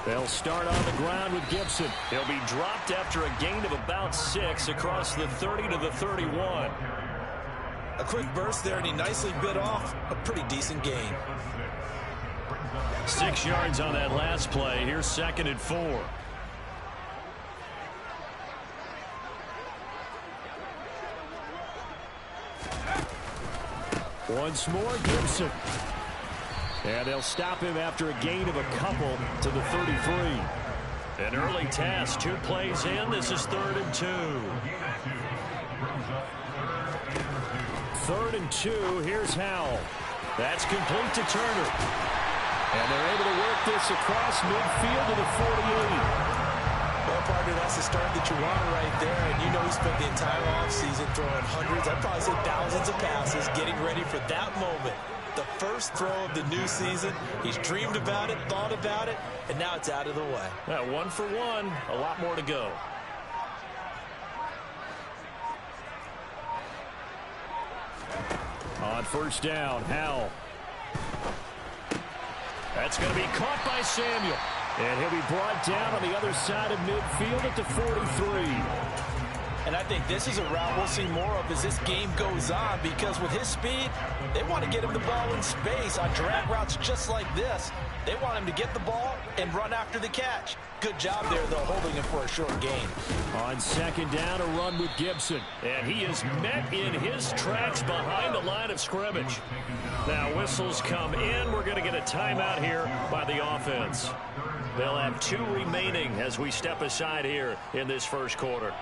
They'll start on the ground with Gibson. He'll be dropped after a gain of about 6 across the 30 to the 31. A quick burst there, and he nicely bit off a pretty decent gain. 6 yards on that last play. Here's 2nd and 4. Once more, Gibson. And they'll stop him after a gain of a couple to the 33. An early task, 2 plays in. This is 3rd and 2. 3rd and 2. Here's Howell. That's complete to Turner. And they're able to work this across midfield to the 48. Well, partner, that's the start that you want right there. And you know he spent the entire offseason throwing hundreds, I'd probably say thousands of passes, getting ready for that moment. The first throw of the new season. He's dreamed about it, thought about it, and now it's out of the way. 1 for 1, a lot more to go. On 1st down, Howell. That's going to be caught by Samuel. And he'll be brought down on the other side of midfield at the 43. And I think this is a route we'll see more of as this game goes on, because with his speed, they want to get him the ball in space on drag routes just like this. They want him to get the ball and run after the catch. Good job there, though, holding him for a short gain. On 2nd down, a run with Gibson. And he is met in his tracks behind the line of scrimmage. Now whistles come in. We're going to get a timeout here by the offense. They'll have 2 remaining as we step aside here in this first quarter.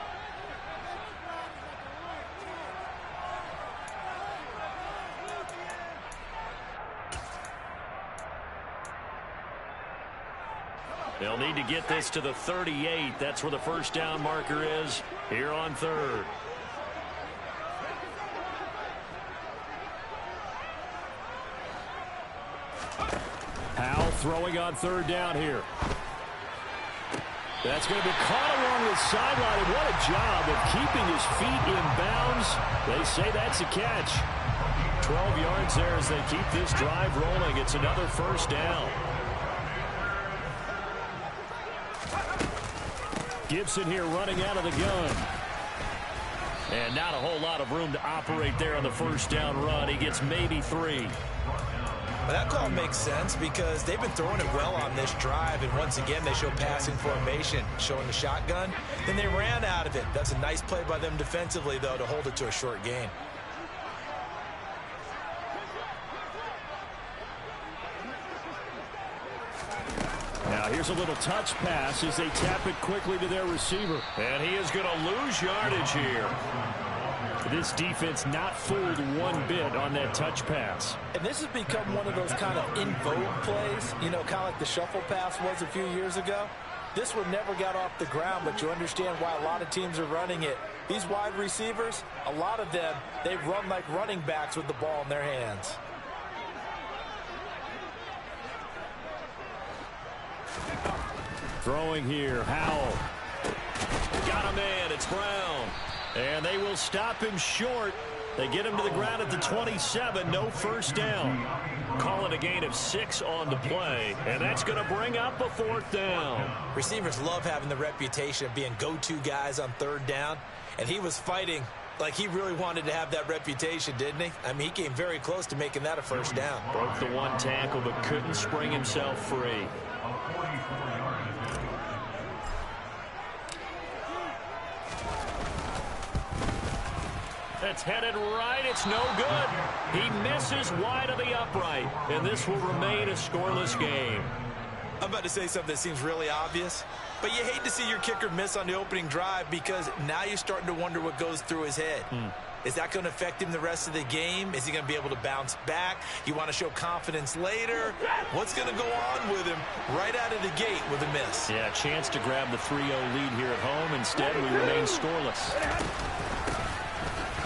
They'll need to get this to the 38. That's where the 1st down marker is here on 3rd. Howell throwing on 3rd down here. That's going to be caught along the sideline. And what a job of keeping his feet in bounds. They say that's a catch. 12 yards there as they keep this drive rolling. It's another 1st down. Gibson here running out of the gun. And not a whole lot of room to operate there on the 1st down run. He gets maybe 3. Well, that call makes sense because they've been throwing it well on this drive, and once again they show passing formation, showing the shotgun. Then they ran out of it. That's a nice play by them defensively, though, to hold it to a short gain. Now here's a little touch pass as they tap it quickly to their receiver. And he is going to lose yardage here. This defense not fooled one bit on that touch pass. And this has become one of those kind of in vogue plays, you know, kind of like the shuffle pass was a few years ago. This one never got off the ground, but you understand why a lot of teams are running it. These wide receivers, a lot of them, they run like running backs with the ball in their hands. Throwing here, Howell. Got a man, it's Brown. And they will stop him short. They get him to the ground at the 27, no 1st down. Call it a gain of 6 on the play, and that's going to bring up a 4th down. Receivers love having the reputation of being go-to guys on 3rd down, and he was fighting like he really wanted to have that reputation, didn't he? I mean, he came very close to making that a 1st down. Broke the 1 tackle, but couldn't spring himself free. It's headed right. It's no good. He misses wide of the upright, and this will remain a scoreless game. I'm about to say something that seems really obvious, but you hate to see your kicker miss on the opening drive because now you're starting to wonder what goes through his head. Is that going to affect him the rest of the game? Is he going to be able to bounce back? You want to show confidence later? What's going to go on with him right out of the gate with a miss? Yeah, chance to grab the 3-0 lead here at home. Instead, we remain scoreless.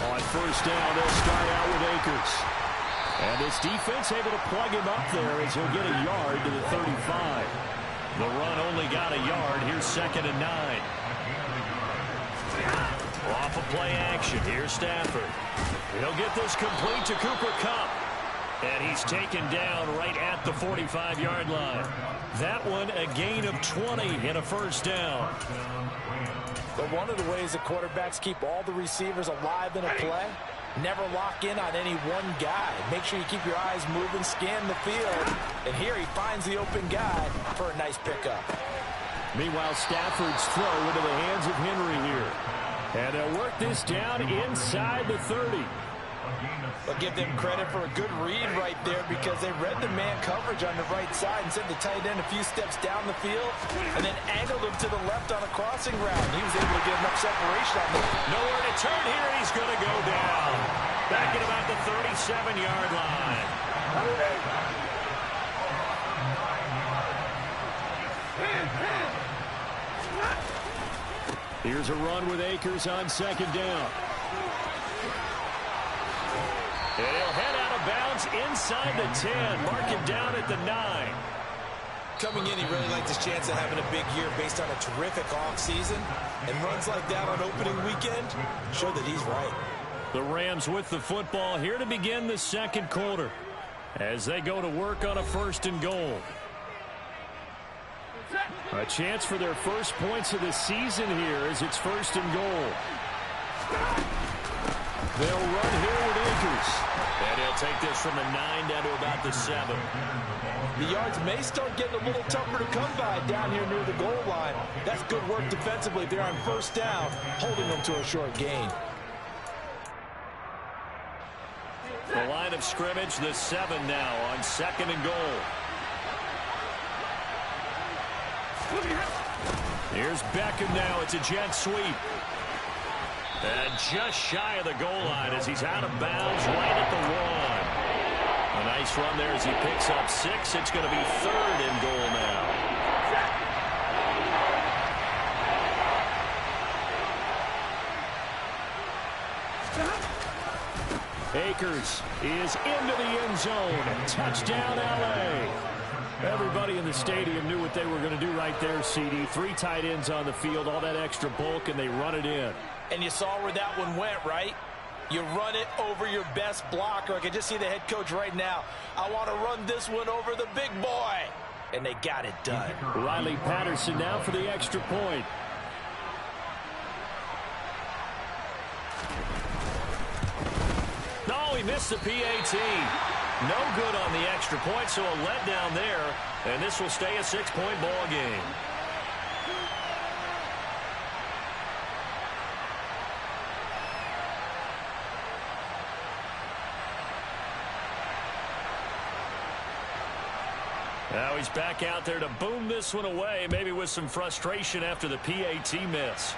On 1st down, they'll start out with Akers. And this defense able to plug him up there as he'll get a yard to the 35. The run only got a yard. Here's 2nd and 9. Off of play action. Here's Stafford. He'll get this complete to Cooper Kupp. And he's taken down right at the 45-yard line. That one a gain of 20 and a first down. But one of the ways the quarterbacks keep all the receivers alive in a play, never lock in on any one guy. Make sure you keep your eyes moving, scan the field. And here he finds the open guy for a nice pickup. Meanwhile, Stafford's throw into the hands of Henry here. And they'll work this down inside the 30. I'll give them credit for a good read right there because they read the man coverage on the right side and sent the tight end a few steps down the field and then angled him to the left on a crossing route. He was able to get enough separation on him. Nowhere to turn here, and he's going to go down. Back at about the 37-yard line. Here's a run with Akers on second down. And he'll head out of bounds inside the 10. Mark him down at the 9. Coming in, he really liked his chance of having a big year based on a terrific offseason. And runs like that on opening weekend show that he's right. The Rams with the football here to begin the second quarter as they go to work on a first and goal. A chance for their first points of the season here as it's first and goal. They'll run here with Akers. And he'll take this from the 9 down to about the 7. The yards may start getting a little tougher to come by down here near the goal line. That's good work defensively. They're on first down, holding them to a short gain. The line of scrimmage, the 7 now on second and goal. Here's Beckham now. It's a jet sweep. And just shy of the goal line as he's out of bounds right at the 1. A nice run there as he picks up 6. It's going to be third and goal now. Akers is into the end zone. Touchdown, L.A. Everybody in the stadium knew what they were going to do right there, CD. 3 tight ends on the field, all that extra bulk, and they run it in. And you saw where that one went, right? You run it over your best blocker. I can just see the head coach right now. I want to run this one over the big boy. And they got it done. Riley Patterson now for the extra point. No, he missed the PAT. No good on the extra point, so a letdown there. And this will stay a 6-point ball game. Now he's back out there to boom this one away, maybe with some frustration after the PAT miss.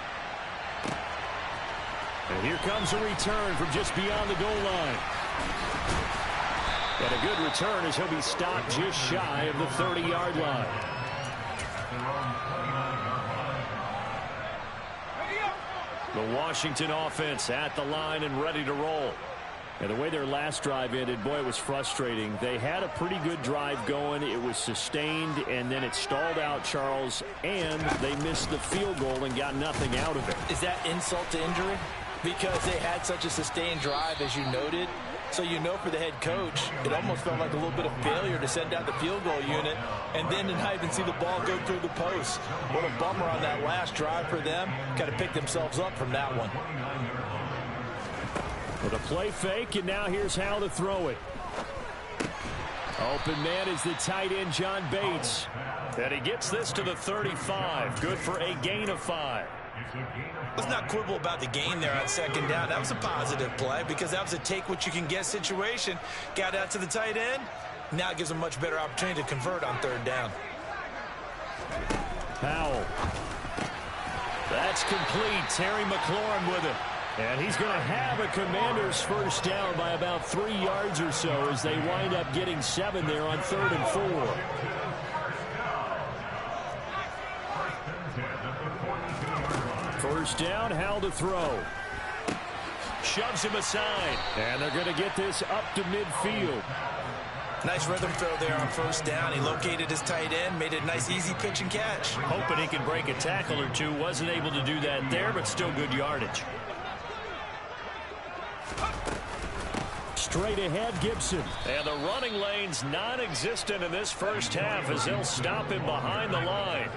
And here comes a return from just beyond the goal line. And a good return as he'll be stopped just shy of the 30-yard line. The Washington offense at the line and ready to roll. And the way their last drive ended, boy, it was frustrating. They had a pretty good drive going. It was sustained, and then it stalled out, Charles, and they missed the field goal and got nothing out of it. Is that insult to injury? Because they had such a sustained drive, as you noted. So you know for the head coach, it almost felt like a little bit of failure to send out the field goal unit and then to not even see the ball go through the post. What a bummer on that last drive for them. Got to pick themselves up from that one. With a play fake, and now here's how to throw it. Open man is the tight end, John Bates. And he gets this to the 35. Good for a gain of 5. Let's not quibble about the gain there on second down. That was a positive play because that was a take-what-you-can-get situation. Got out to the tight end. Now it gives them a much better opportunity to convert on third down. Powell. That's complete. Terry McLaurin with it. And he's going to have a Commander's first down by about 3 yards or so as they wind up getting 7 there on 3rd and 4. First down, Howell to throw. Shoves him aside. And they're going to get this up to midfield. Nice rhythm throw there on first down. He located his tight end, made it a nice easy pitch and catch. Hoping he can break a tackle or two. Wasn't able to do that there, but still good yardage. straight ahead, Gibson. And the running lane's non-existent in this first half as they'll stop him behind the line.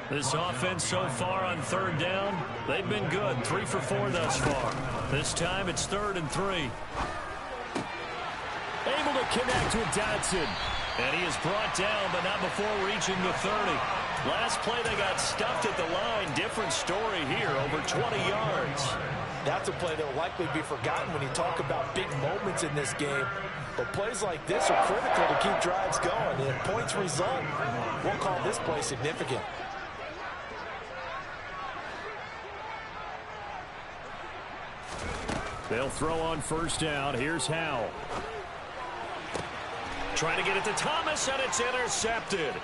This offense so far on third down, they've been good. 3 for 4 thus far. This time it's 3rd and 3. Able to connect with Dotson. And he is brought down, but not before reaching the 30. Last play they got stuffed at the line. Different story here, over 20 yards. That's a play that will likely be forgotten when you talk about big moments in this game. But plays like this are critical to keep drives going. And if points result, we'll call this play significant. They'll throw on first down. Here's Howell. Trying to get it to Thomas, and it's intercepted.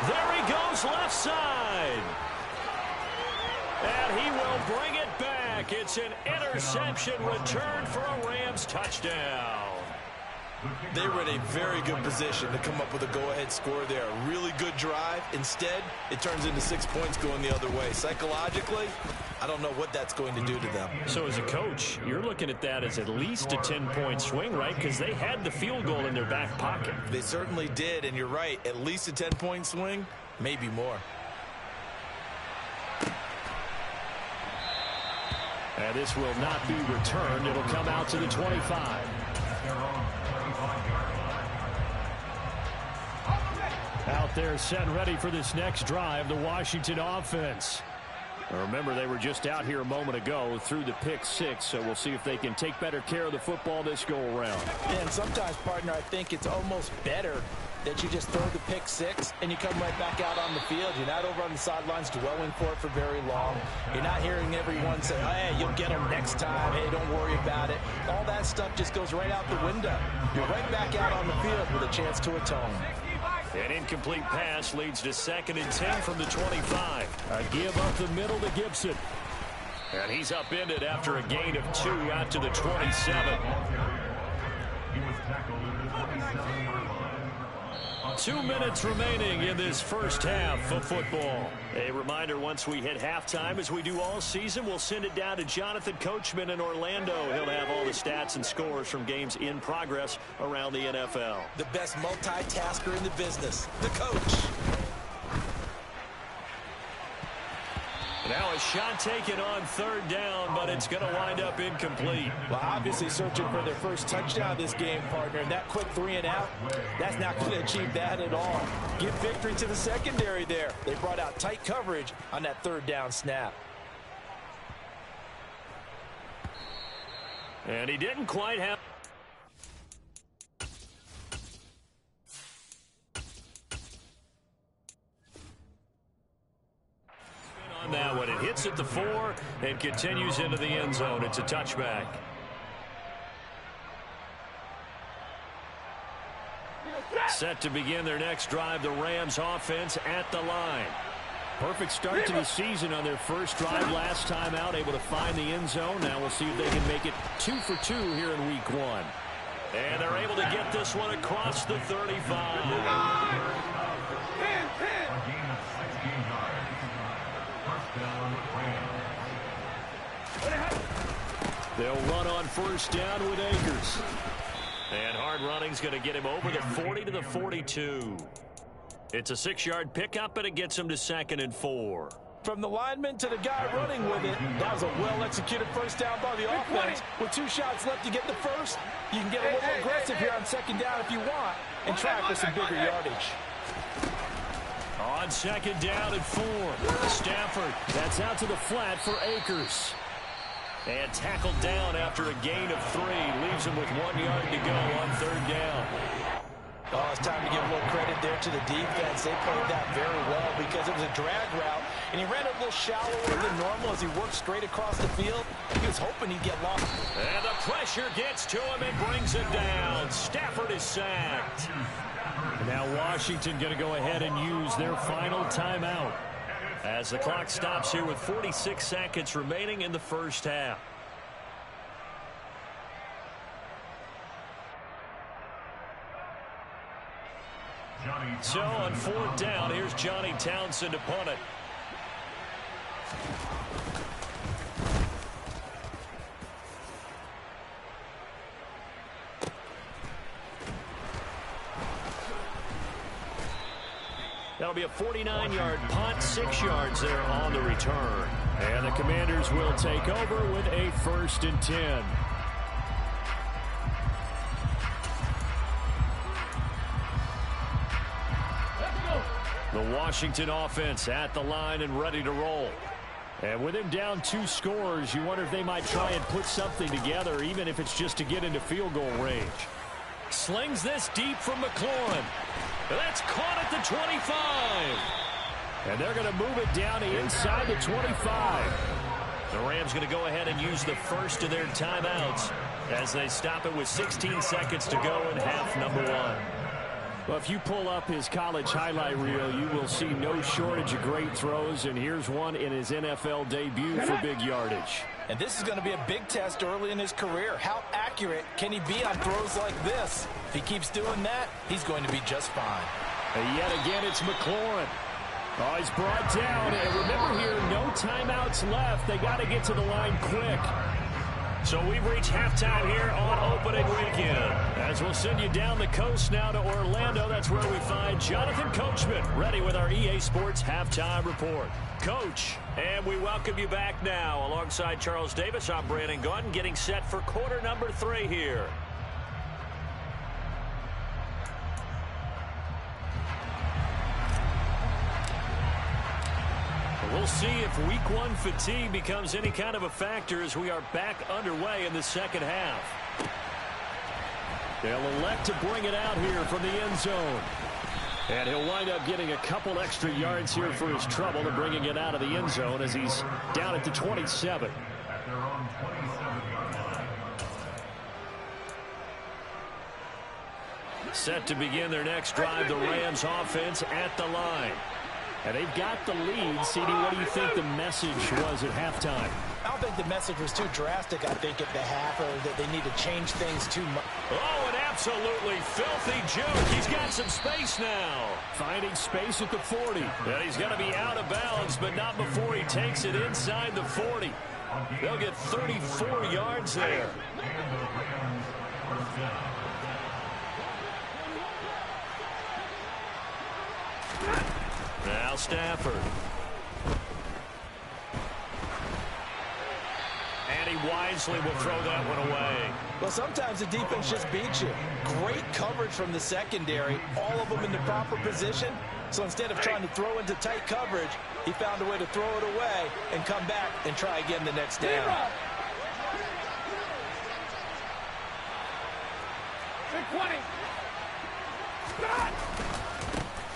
There he goes, left side. And he will bring it back. It's an interception return for a Rams touchdown. They were in a very good position to come up with a go-ahead score there. A really good drive. Instead, it turns into 6 points going the other way. Psychologically, I don't know what that's going to do to them. So as a coach, you're looking at that as at least a 10-point swing, right? Because they had the field goal in their back pocket. They certainly did, and you're right. At least a 10-point swing, maybe more. And this will not be returned. It'll come out to the 25. Out there set and ready for this next drive, the Washington offense. Remember, they were just out here a moment ago through the pick 6, so we'll see if they can take better care of the football this go-around. And sometimes, partner, I think it's almost better that you just throw the pick 6 and you come right back out on the field. You're not over on the sidelines dwelling for it for very long. You're not hearing everyone say, hey, you'll get them next time. Hey, don't worry about it. All that stuff just goes right out the window. You're right back out on the field with a chance to atone. An incomplete pass leads to 2nd and 10 from the 25. A give up the middle to Gibson. And he's upended after a gain of 2 out to the 27. 2 minutes remaining in this first half of football. A reminder, once we hit halftime, as we do all season, we'll send it down to Jonathan Coachman in Orlando. He'll have all the stats and scores from games in progress around the NFL. The best multitasker in the business, the coach. Now a shot taken on 3rd down, but it's going to wind up incomplete. Well, obviously searching for their first touchdown this game, partner. And that quick 3 and out, that's not going to achieve that at all. Give victory to the secondary there. They brought out tight coverage on that 3rd down snap. And he didn't quite have... on that one. It hits at the 4 and continues into the end zone. It's a touchback. Set to begin their next drive, the Rams offense at the line. Perfect start to the season on their first drive last time out, able to find the end zone. Now we'll see if they can make it 2 for 2 here in week 1. And they're able to get this one across the 35. They'll run on first down with Akers. And hard running's going to get him over the 40 to the 42. It's a 6-yard pickup, and it gets him to 2nd and 4. From the lineman to the guy running with it, that was a well-executed first down by the offense. With 2 shots left to get the first, you can get a little more aggressive here on 2nd down if you want and try for some bigger yardage. On 2nd down and 4. Stafford, that's out to the flat for Akers. And tackled down after a gain of 3. Leaves him with 1 yard to go on 3rd down. Oh, it's time to give a little credit there to the defense. They played that very well because it was a drag route, and he ran a little shallower than normal as he worked straight across the field. He was hoping he'd get lost. And the pressure gets to him and brings him down. Stafford is sacked. And now Washington going to go ahead and use their final timeout as the clock stops here with 46 seconds remaining in the first half. So on 4th down, here's Johnny Townsend to punt it. it'll be a 49-yard punt, 6 yards there on the return. And the Commanders will take over with a 1st and 10. The Washington offense at the line and ready to roll. And with him down 2 scores, you wonder if they might try and put something together, even if it's just to get into field goal range. Slings this deep from McLaurin. That's caught at the 25. And they're going to move it down to inside the 25. The Rams going to go ahead and use the first of their timeouts as they stop it with 16 seconds to go in half number 1. Well, if you pull up his college highlight reel, you will see no shortage of great throws, and here's one in his NFL debut for big yardage. And this is going to be a big test early in his career. How accurate can he be on throws like this? If he keeps doing that, he's going to be just fine. And yet again, it's McLaurin. Oh, he's brought down, and remember here, no timeouts left. They got to get to the line quick. So we've reached halftime here on opening weekend. As we'll send you down the coast now to Orlando, that's where we find Jonathan Coachman, ready with our EA Sports Halftime Report. Coach, and we welcome you back now. Alongside Charles Davis, I'm Brandon Gunn, getting set for quarter number 3 here. We'll see if week 1 fatigue becomes any kind of a factor as we are back underway in the second half. They'll elect to bring it out here from the end zone. And he'll wind up getting a couple extra yards here for his trouble and bringing it out of the end zone as he's down at the 27. Set to begin their next drive, the Rams offense at the line. And they've got the lead. CD, what do you think the message was at halftime? I don't think the message was too drastic, I think, at the half, or that they need to change things too much. Oh, an absolutely filthy joke. He's got some space now. Finding space at the 40. And he's going to be out of bounds, but not before he takes it inside the 40. They'll get 34 yards there. Now Stafford. And he wisely will throw that one away. Well, sometimes the defense just beats you. Great coverage from the secondary, all of them in the proper position. So instead of trying to throw into tight coverage, he found a way to throw it away and come back and try again the next down.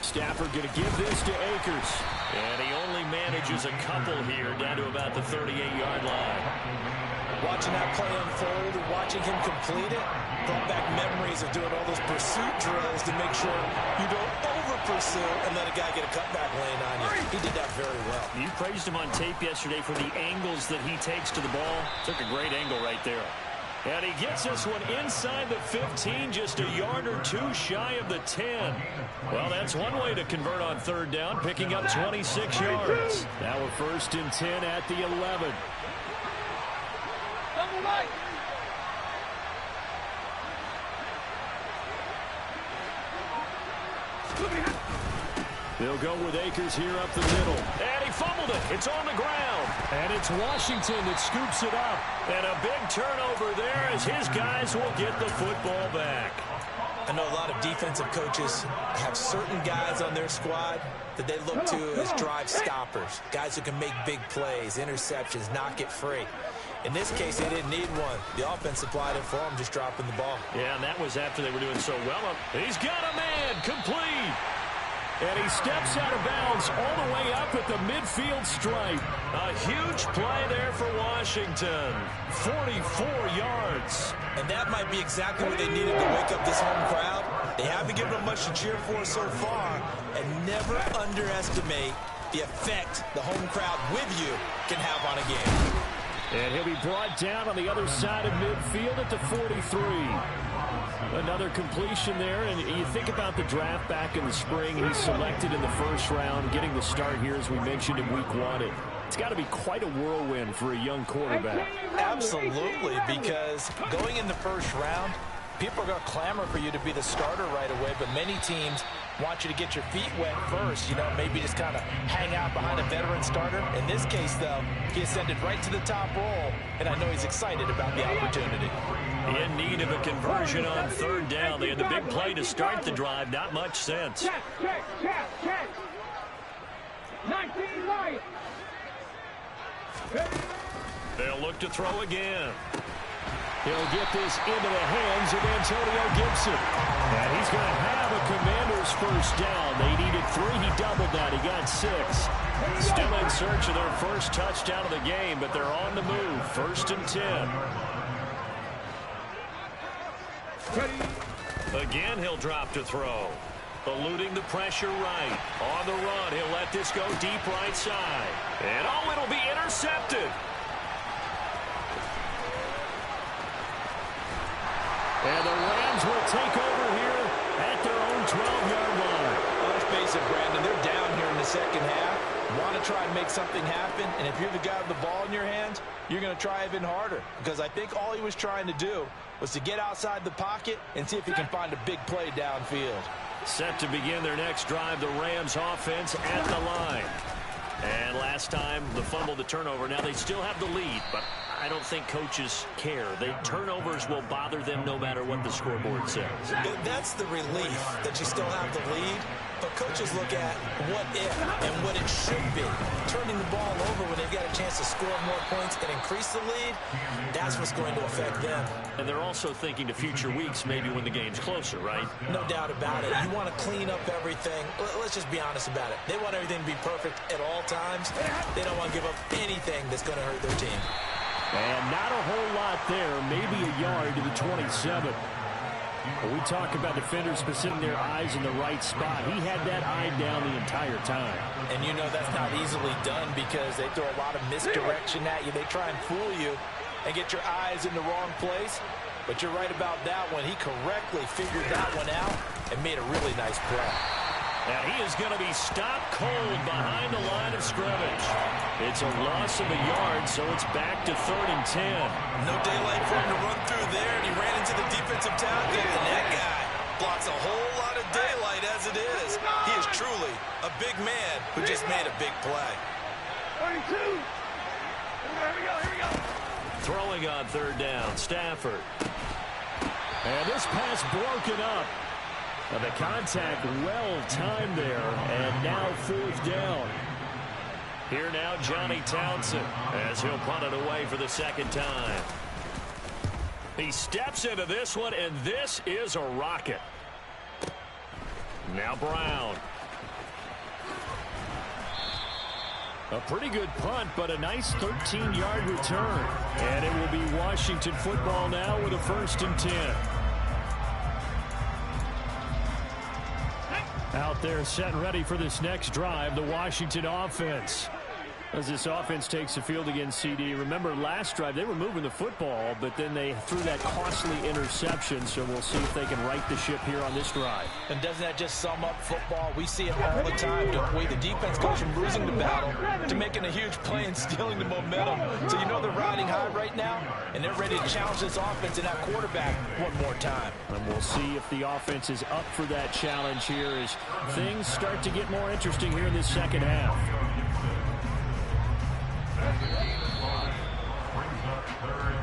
Stafford going to give this to Akers. And he only manages a couple here down to about the 38-yard line. Watching that play unfold and watching him complete it brought back memories of doing all those pursuit drills to make sure you don't over-pursue and let a guy get a cutback lane on you. He did that very well. You praised him on tape yesterday for the angles that he takes to the ball. Took a great angle right there. And he gets this one inside the 15, just a yard or two shy of the 10. Well, that's one way to convert on third down, picking up 26 yards. Now we're 1st and 10 at the 11. They'll go with Akers here up the middle. And he fumbled it. It's on the ground. And it's Washington that scoops it up. And a big turnover there as his guys will get the football back. I know a lot of defensive coaches have certain guys on their squad that they look to as drive stoppers. Guys who can make big plays, interceptions, knock it free. In this case, they didn't need one. The offense supplied it for them, just dropping the ball. Yeah, and that was after they were doing so well. He's got a man, complete. And he steps out of bounds all the way up at the midfield stripe. A huge play there for Washington. 44 yards. And that might be exactly what they needed to wake up this home crowd. They haven't given them much to cheer for so far. And never underestimate the effect the home crowd with you can have on a game. And he'll be brought down on the other side of midfield at the 43. Another completion there, and you think about the draft back in the spring. He's selected in the first round, getting the start here, as we mentioned, in week 1. It's got to be quite a whirlwind for a young quarterback. Absolutely, because going in the first round, people are going to clamor for you to be the starter right away, but many teams want you to get your feet wet first, you know, maybe just kind of hang out behind a veteran starter. In this case, though, he ascended right to the top roll, and I know he's excited about the opportunity. In need of a conversion on third down. They had the big play to start the drive. Not much sense. Check. 19 right. They'll look to throw again. He'll get this into the hands of Antonio Gibson. And he's going to have a Commander's first down. They needed 3. He doubled that. He got 6. Still in search of their first touchdown of the game, but they're on the move. 1st and 10. Again, he'll drop to throw. Eluding the pressure right. On the run, he'll let this go deep right side. And oh, it'll be intercepted. And the Rams will take over here at their own 12-yard line. Let's face it, Brandon, they're down here in the second half. Want to try and make something happen, and if you're the guy with the ball in your hands, you're going to try even harder. Because I think all he was trying to do was to get outside the pocket and see if he can find a big play downfield. Set to begin their next drive, the Rams offense at the line. And last time, the fumble, the turnover. Now they still have the lead, but I don't think coaches care. Turnovers will bother them no matter what the scoreboard says. That's the relief that you still have the lead. But coaches look at what if and what it should be. Turning the ball over when they've got a chance to score more points and increase the lead, that's what's going to affect them. And they're also thinking to future weeks, maybe when the game's closer, right? No doubt about it. You want to clean up everything. Let's just be honest about it. They want everything to be perfect at all times. They don't want to give up anything that's going to hurt their team. And not a whole lot there, maybe a yard to the 27. When we talk about defenders putting their eyes in the right spot, he had that eye down the entire time. And you know that's not easily done because they throw a lot of misdirection at you. They try and fool you and get your eyes in the wrong place. But you're right about that one. He correctly figured that one out and made a really nice play. And he is going to be stopped cold behind the line of scrimmage. It's a loss of a yard, so it's back to 3rd and 10. No daylight for him to run through there, and he ran into the defensive tackle, and that guy blocks a whole lot of daylight as it is. He is truly a big man who just made a big play. 32. Here we go. Throwing on 3rd down, Stafford. And this pass broken up. And the contact well timed there, and now 4th down. Here now, Johnny Townsend, as he'll punt it away for the 2nd time. He steps into this one, and this is a rocket. Now Brown. A pretty good punt, but a nice 13-yard return. And it will be Washington football now with a 1st and 10. Out there set and ready for this next drive, the Washington offense. As this offense takes the field against CD. Remember, last drive, they were moving the football, but then they threw that costly interception, so we'll see if they can right the ship here on this drive. And doesn't that just sum up football? We see it all the time, don't we? The defense goes from losing the battle to making a huge play and stealing the momentum. So you know they're riding high right now, and they're ready to challenge this offense and that quarterback one more time. And we'll see if the offense is up for that challenge here as things start to get more interesting here in this second half.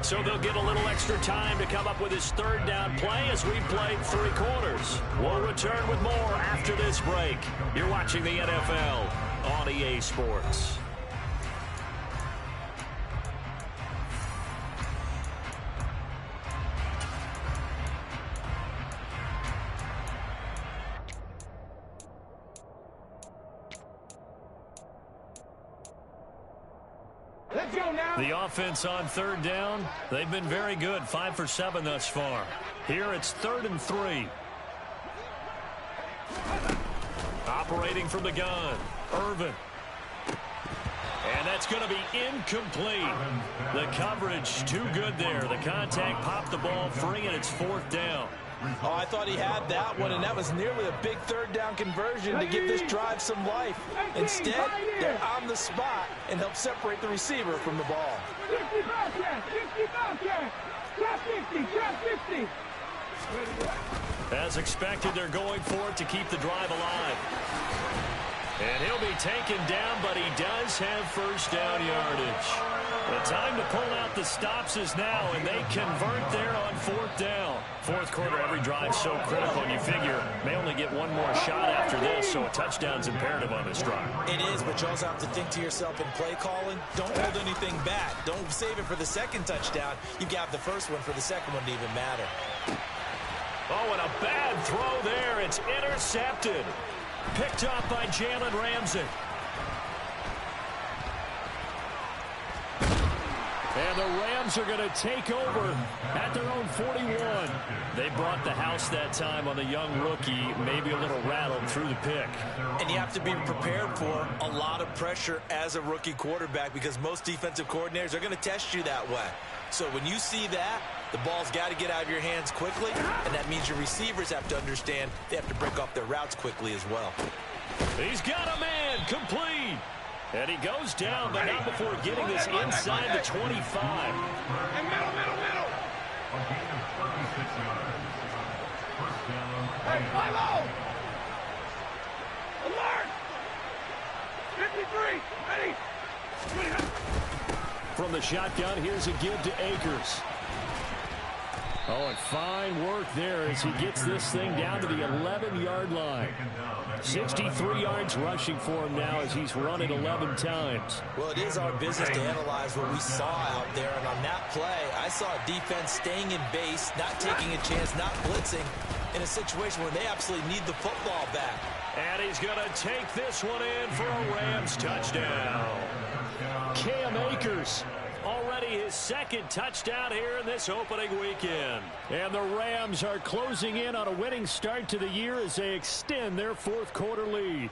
So they'll get a little extra time to come up with his 3rd down play as we've played 3 quarters. We'll return with more after this break. You're watching the NFL on EA Sports. The offense on 3rd down, they've been very good, 5 for 7 thus far. Here it's 3rd and 3. Operating from the gun, Irvin. And that's going to be incomplete. The coverage too good there. The contact popped the ball free, and it's 4th down. Oh, I thought he had that one, and that was nearly a big 3rd down conversion to give this drive some life. Instead, they're on the spot and help separate the receiver from the ball. 50 Bobcat. Trap 50. As expected, they're going for it to keep the drive alive. And he'll be taken down, but he does have first down yardage. The time to pull out the stops is now, and they convert there on fourth down. Fourth quarter, every drive so critical, and you figure may only get one more shot after this, so a touchdown's imperative on this drive. It is, but you also have to think to yourself in play calling, don't hold anything back. Don't save it for the second touchdown. You got the first one for the second one to even matter. Oh, and a bad throw there. It's intercepted. Picked off by Jalen Ramsey. And the Rams are going to take over at their own 41. They brought the house that time on the young rookie, maybe a little rattled through the pick. And you have to be prepared for a lot of pressure as a rookie quarterback because most defensive coordinators are going to test you that way. So when you see that, the ball's got to get out of your hands quickly, and that means your receivers have to understand they have to break off their routes quickly as well. He's got a man, complete. And he goes down, but not before getting this inside the 25. And middle. Hey, fly low. Alert. 53. Ready. From the shotgun, here's a give to Akers. Oh, and fine work there as he gets this thing down to the 11-yard line. 63 yards rushing for him now as he's run it 11 times. Well, it is our business to analyze what we saw out there, and on that play, I saw a defense staying in base, not taking a chance, not blitzing, in a situation where they absolutely need the football back. And he's going to take this one in for a Rams touchdown. Cam Akers. Already his second touchdown here in this opening weekend. And the Rams are closing in on a winning start to the year as they extend their fourth quarter lead.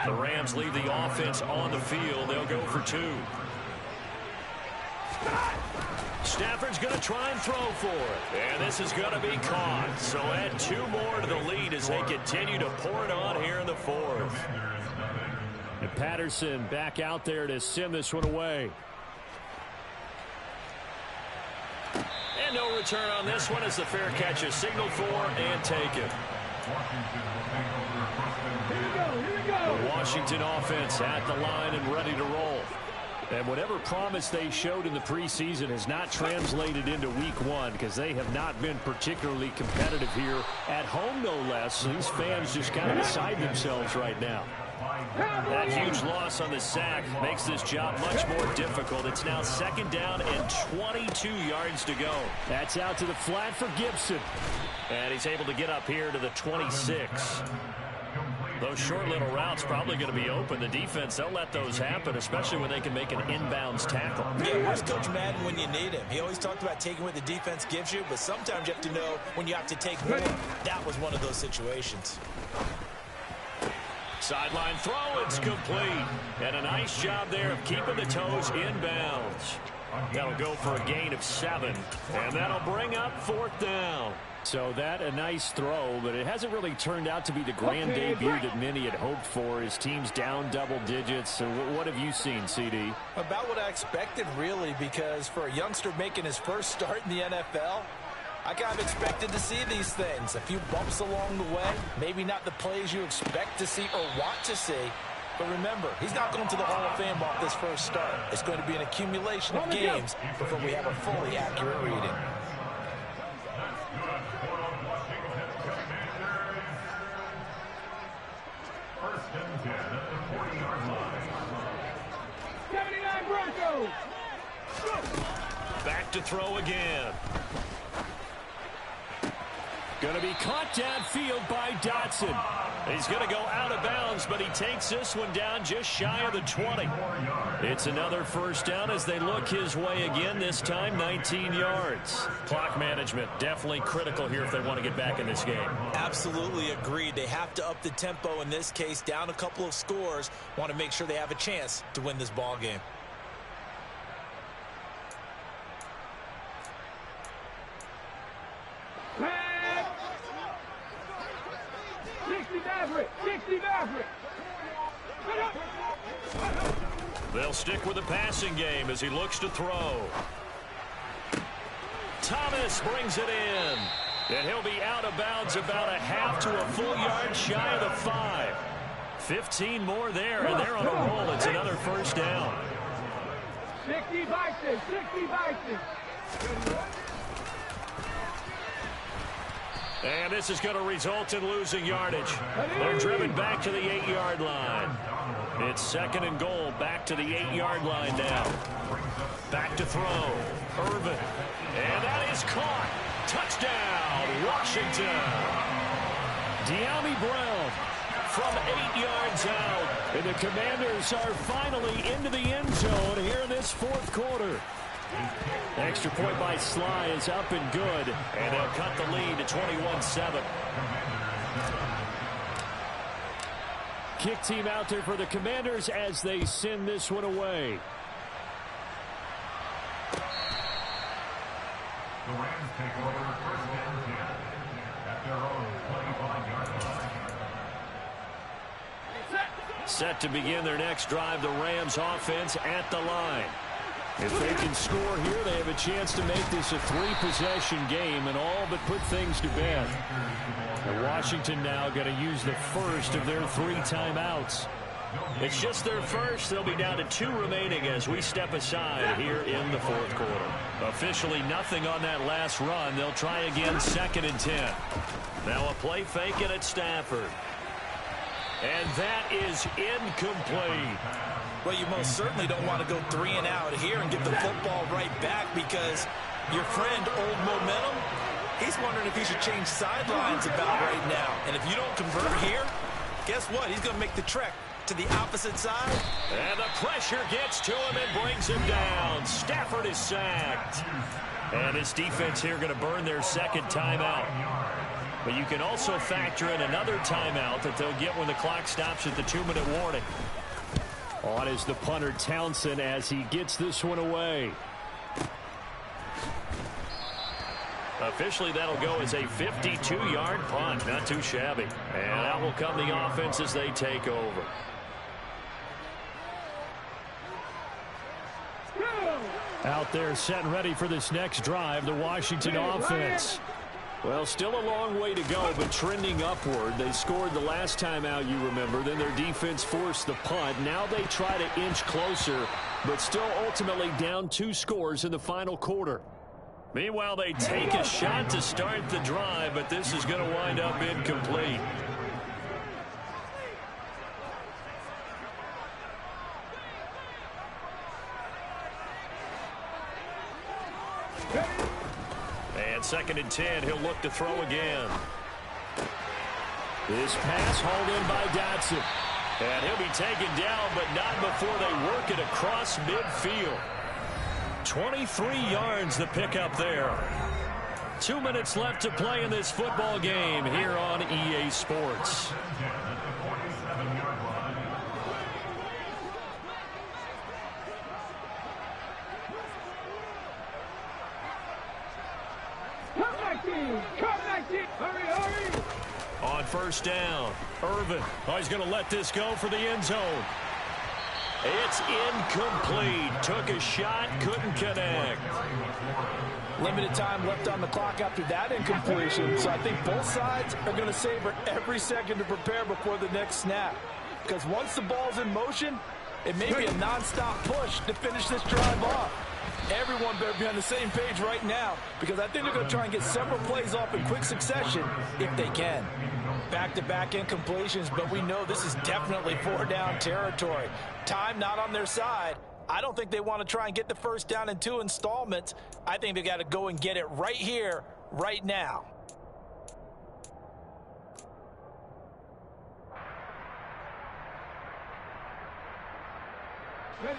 The Rams leave the offense on the field. They'll go for two. Stafford's going to try and throw for it. And this is going to be caught. So add two more to the lead as they continue to pour it on here in the fourth. And Patterson back out there to send this one away. And no return on this one as the fair catch is signaled for and taken. The Washington offense at the line and ready to roll. And whatever promise they showed in the preseason has not translated into week one because they have not been particularly competitive here at home, no less. These fans just kind of beside themselves right now. That huge loss on the sack makes this job much more difficult. It's now second down and 22 yards to go. That's out to the flat for Gibson. And he's able to get up here to the 26. Those short little routes probably going to be open. The defense, they'll let those happen, especially when they can make an inbounds tackle. Yeah, where's Coach Madden when you need him? He always talked about taking what the defense gives you, but sometimes you have to know when you have to take more. That was one of those situations. Sideline throw, it's complete. And a nice job there of keeping the toes inbounds. That'll go for a gain of 7. And that'll bring up fourth down. So that a nice throw, but it hasn't really turned out to be the grand debut that many had hoped for. His team's down double digits. So what have you seen, CD? About what I expected, really, because for a youngster making his first start in the NFL, I kind of expected to see these things. A few bumps along the way, maybe not the plays you expect to see or want to see. But remember, he's not going to the Hall of Fame off this first start. It's going to be an accumulation of games before we have a fully accurate reading. Back to throw again. Going to be caught downfield by Dotson. He's going to go out of bounds, but he takes this one down just shy of the 20. It's another first down as they look his way again, this time 19 yards. Clock management definitely critical here if they want to get back in this game. Absolutely agreed. They have to up the tempo in this case, down a couple of scores. Want to make sure they have a chance to win this ball game. They'll stick with the passing game as he looks to throw. Thomas brings it in. And he'll be out of bounds about a half to a full yard shy of the 5. 15 more there, and they're on a roll. It's another first down. 60 Vikings, 60 Vikings. And this is going to result in losing yardage. They're driven back to the 8-yard line. It's 2nd and goal, back to the 8-yard line now. Back to throw. Irvin. And that is caught. Touchdown, Washington. De'Ami Brown from 8 yards out. And the Commanders are finally into the end zone here in this 4th quarter. Extra point by Sly is up and good, and they'll cut the lead to 21-7. Kick team out there for the Commanders as they send this one away. The Rams take over 1st and 10 at their own 25-yard line. Set to begin their next drive, the Rams offense at the line. If they can score here, they have a chance to make this a 3-possession game and all but put things to bed. And Washington now going to use the first of their 3 timeouts. It's just their first. They'll be down to 2 remaining as we step aside here in the 4th quarter. Officially nothing on that last run. They'll try again 2nd and 10. Now a play fake it at Stafford. And that is incomplete. Well, you most certainly don't want to go 3 and out here and get the football right back because your friend, Old Momentum, he's wondering if he should change sidelines about right now. And if you don't convert here, guess what? He's going to make the trek to the opposite side. And the pressure gets to him and brings him down. Stafford is sacked. And his defense here going to burn their 2nd timeout. But you can also factor in another timeout that they'll get when the clock stops at the 2-minute warning. On is the punter Townsend as he gets this one away. Officially, that'll go as a 52-yard punt. Not too shabby. And out will come the offense as they take over. Out there set and ready for this next drive, the Washington offense. Well, still a long way to go, but trending upward. They scored the last time out, you remember. Then their defense forced the punt. Now they try to inch closer, but still ultimately down 2 scores in the final quarter. Meanwhile, they take a shot to start the drive, but this is going to wind up incomplete. And 2nd and 10, he'll look to throw again. This pass hauled in by Dotson. And he'll be taken down, but not before they work it across midfield. 23 yards the pickup there. 2 minutes left to play in this football game here on EA Sports. On 1st down, Irvin. Oh, he's going to let this go for the end zone. It's incomplete. Took a shot, couldn't connect. Limited time left on the clock after that incompletion. So I think both sides are going to savor every second to prepare before the next snap. Because once the ball's in motion, it may be a nonstop push to finish this drive off. Everyone better be on the same page right now because I think they're going to try and get several plays off in quick succession if they can. Back-to-back incompletions, but we know this is definitely 4-down territory. Time not on their side. I don't think they want to try and get the first down in 2 installments. I think they got to go and get it right here, right now.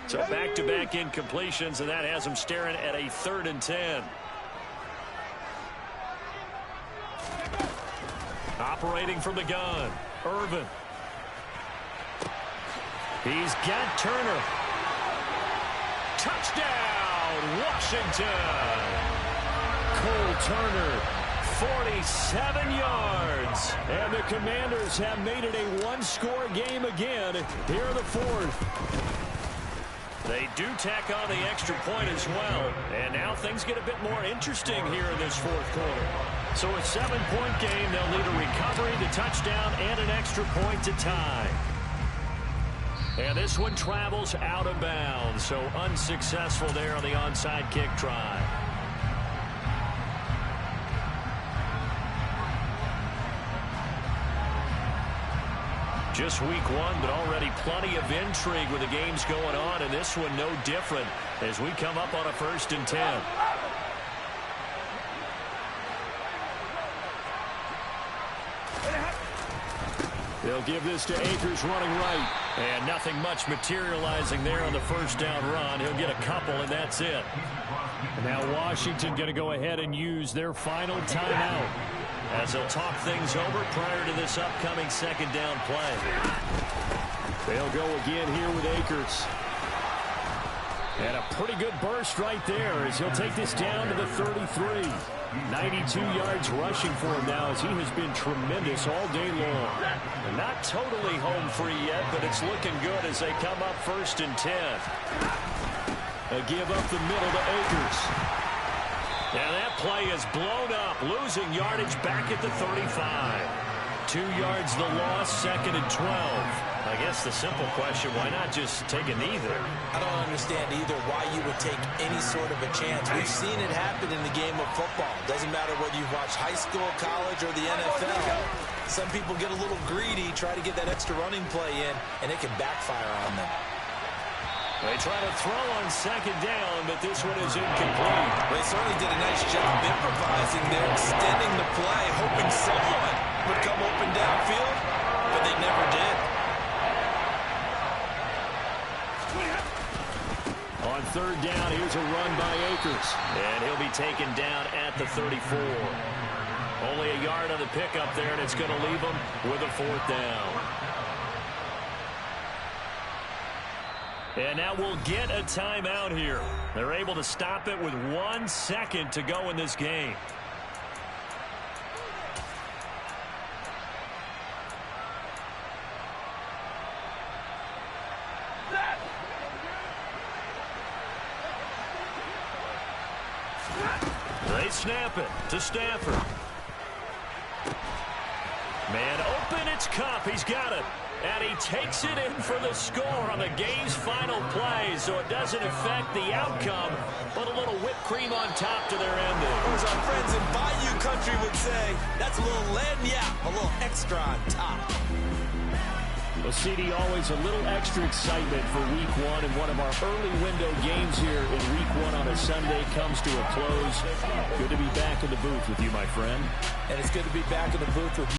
So back-to-back incompletions, and that has them staring at a 3rd and 10. Operating from the gun, Irvin. He's got Turner. Touchdown, Washington. Cole Turner, 47 yards. And the Commanders have made it a 1-score game again here in the 4th. They do tack on the extra point as well. And now things get a bit more interesting here in this 4th quarter. So a 7-point game. They'll need a recovery, the touchdown, and an extra point to tie. And this one travels out of bounds, so unsuccessful there on the onside kick try. Just week one, but already plenty of intrigue with the games going on, and this one no different as we come up on a 1st and 10. They'll give this to Akers running right. And nothing much materializing there on the 1st down run. He'll get a couple, and that's it. And now Washington going to go ahead and use their final timeout as they'll talk things over prior to this upcoming 2nd down play. They'll go again here with Akers. And a pretty good burst right there as he'll take this down to the 33. 92 yards rushing for him now as he has been tremendous all day long. And not totally home free yet, but it's looking good as they come up 1st and 10. A give up the middle to Akers. And that play is blown up, losing yardage back at the 35. 2 yards the loss, 2nd and 12. I guess the simple question, why not just take a knee there? I don't understand either why you would take any sort of a chance. We've seen it happen in the game of football. Doesn't matter whether you've watched high school, college, or the NFL. Some people get a little greedy, try to get that extra running play in, and it can backfire on them. They try to throw on 2nd down, but this one is incomplete. They certainly did a nice job improvising there, extending the play, hoping someone would come open downfield, but they never did. On 3rd down, here's a run by Akers. And he'll be taken down at the 34. Only a yard on the pickup there, and it's going to leave him with a 4th down. And now we'll get a timeout here. They're able to stop it with 1 second to go in this game. They snap it to Stafford. Man open, it's Kupp. He's got it. And he takes it in for the score on the game's final play, so it doesn't affect the outcome, but a little whipped cream on top to their ending. As our friends in Bayou Country would say, that's a little lagniappe, a little extra on top. Well, CD, always a little extra excitement for week one, and one of our early window games here in week one on a Sunday comes to a close. Good to be back in the booth with you, my friend. And it's good to be back in the booth with you.